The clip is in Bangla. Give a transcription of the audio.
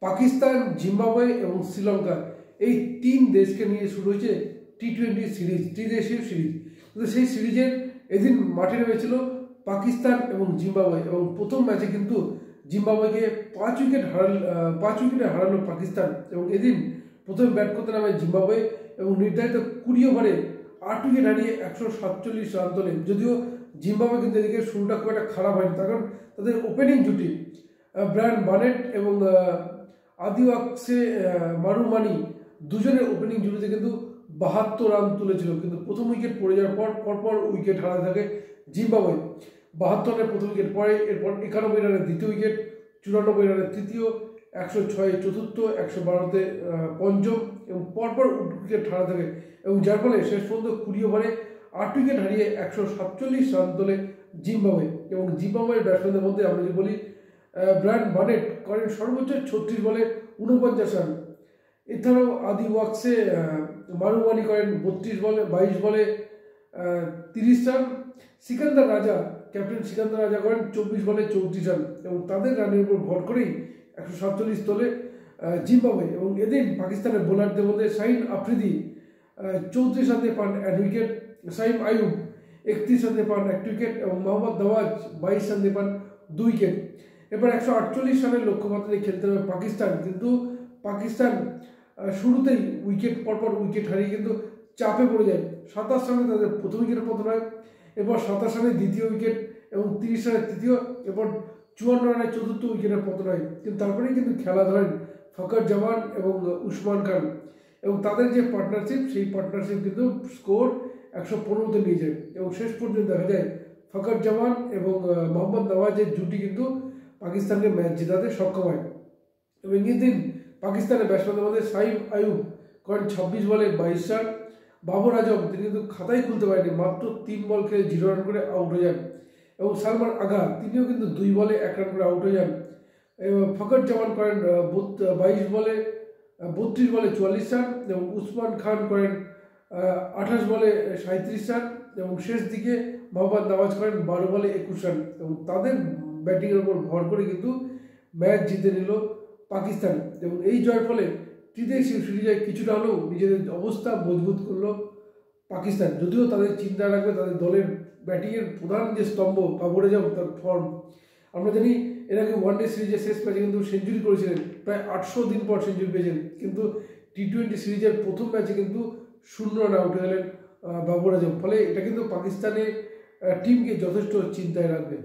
পাকিস্তান, জিম্বাবুয়ে এবং শ্রীলঙ্কা এই তিন দেশকে নিয়ে শুরু হয়েছে টি-20 সিরিজ, ত্রিদেশীয় সিরিজ। কিন্তু সেই সিরিজের এদিন মাঠে নেমেছিল পাকিস্তান এবং জিম্বাবুয়ে, এবং প্রথম ম্যাচে কিন্তু জিম্বাবুয়েকে 5 উইকেটে হারালো পাকিস্তান। এবং এদিন প্রথমে ব্যাট করতে নামে জিম্বাবুয়ে এবং নির্ধারিত 20 ওভারে 8 উইকেট হারিয়ে 147 রান তোলে। যদিও জিম্বাবুয়ে কিন্তু এদিকে শুরুটা খুব একটা খারাপ হয়নি, কারণ তাদের ওপেনিং জুটি ব্রায়ান বানেট এবং আদিওয়াক্সে মারুমানি দুজনের ওপেনিং জুটিতে কিন্তু 72 রান তুলেছিল। কিন্তু প্রথম উইকেট পড়ে যাওয়ার পরপর উইকেট হারাতে থাকে জিম্বাবুয়ে। 72 রানের প্রথম উইকেট পরে, এরপর 91 রানের দ্বিতীয় উইকেট, 94 রানের তৃতীয়, 106 চতুর্থ, 112তে পঞ্চম, এবং পরপর উইকেট হারাতে থাকে, এবং যার ফলে শেষ পর্যন্ত 20 ওভারে 8 উইকেট হারিয়ে 147 রান তোলে জিম্বাবুয়ে। এবং জিম্বাবুয়ের ব্যাটসম্যানদের মধ্যে আমরা যদি বলি, ব্রায়ান বানেট করেন সর্বোচ্চ 36 বলে 49 রান। এছাড়াও আদিওয়াক্সে মারুমানি করেন 22 বলে 30 রান। সিকান্দার রাজা, ক্যাপ্টেন সিকান্দার রাজা করেন 24 বলে 34 রান, এবং তাদের রানের উপর ভর করেই 147 তোলে জিম্বাবুয়ে। এবং এদিন পাকিস্তানের বোলারদের মধ্যে শাহিন আফ্রিদি 34 রানে পান 1 উইকেট, সাইম আইয়ুব 31 রানে পান 1 উইকেট, এবং মোহাম্মদ নওয়াজ 22 রানে পান 2 উইকেট। এবার 148 রানের লক্ষ্যমাত্রা নিয়ে খেলতে হবে পাকিস্তান, কিন্তু পাকিস্তান শুরুতেই পরপর উইকেট হারিয়ে কিন্তু চাপে পড়ে যায়। 27 রানে তাদের প্রথম উইকেটের পতন হয়, এরপর 27 রানে দ্বিতীয় উইকেট, এবং 30 রানের তৃতীয়, এরপর 54 রানের চতুর্থ উইকেটের পতন হয়। কিন্তু তারপরেই কিন্তু খেলা ধরেন ফখর জামান এবং উসমান খান, এবং তাদের যে পার্টনারশিপ, সেই পার্টনারশিপ কিন্তু স্কোর 115তে নিয়ে যায়, এবং শেষ পর্যন্ত দেখা যায় ফখর জামান এবং মোহাম্মদ নওয়াজের জুটি কিন্তু পাকিস্তানকে ম্যাচ জেতাতে সক্ষম হয়। এবং এদিন পাকিস্তানের ব্যাটসম্যানদের মধ্যে সাইম আইয়ুব করেন 26 বলে 22 রান। বাবর আজম তিনি কিন্তু খাতাই খুলতে পারেনি, মাত্র 3 বল খেলে 0 রান করে আউট হয়ে যান। এবং সালমান আগা তিনিও কিন্তু 2 বলে 1 রান করে আউট হয়ে যান। এবং ফখর জামান করেন 32 বলে 44 রান, এবং উসমান খান করেন 28 বলে 37 রান, এবং শেষ দিকে মোহাম্মদ নওয়াজ করেন 12 বলে 21 রান। এবং তাদের ব্যাটিংয়ের উপর ভর করে কিন্তু ম্যাচ জিতে নিল পাকিস্তান, এবং এই জয়ের ফলে ত্রিদেশীয় সিরিজে কিছুটা হলেও নিজেদের অবস্থা মজবুত করলো পাকিস্তান। যদিও তাদের চিন্তা রাখবে তাদের দলের ব্যাটিংয়ের প্রধান যে স্তম্ভ বাবর আজম, তার ফর্ম আমরা জানি। এর আগে ওয়ানডে সিরিজের শেষ ম্যাচে কিন্তু সেঞ্চুরি করেছিলেন, প্রায় 800 দিন পর সেঞ্চুরি পেয়েছেন। কিন্তু টি-20 সিরিজের প্রথম ম্যাচে কিন্তু 0 রানে আউট হয়ে গেলেন বাবর আজম। ফলে এটা কিন্তু পাকিস্তানের টিমকে যথেষ্ট চিন্তায় রাখবে।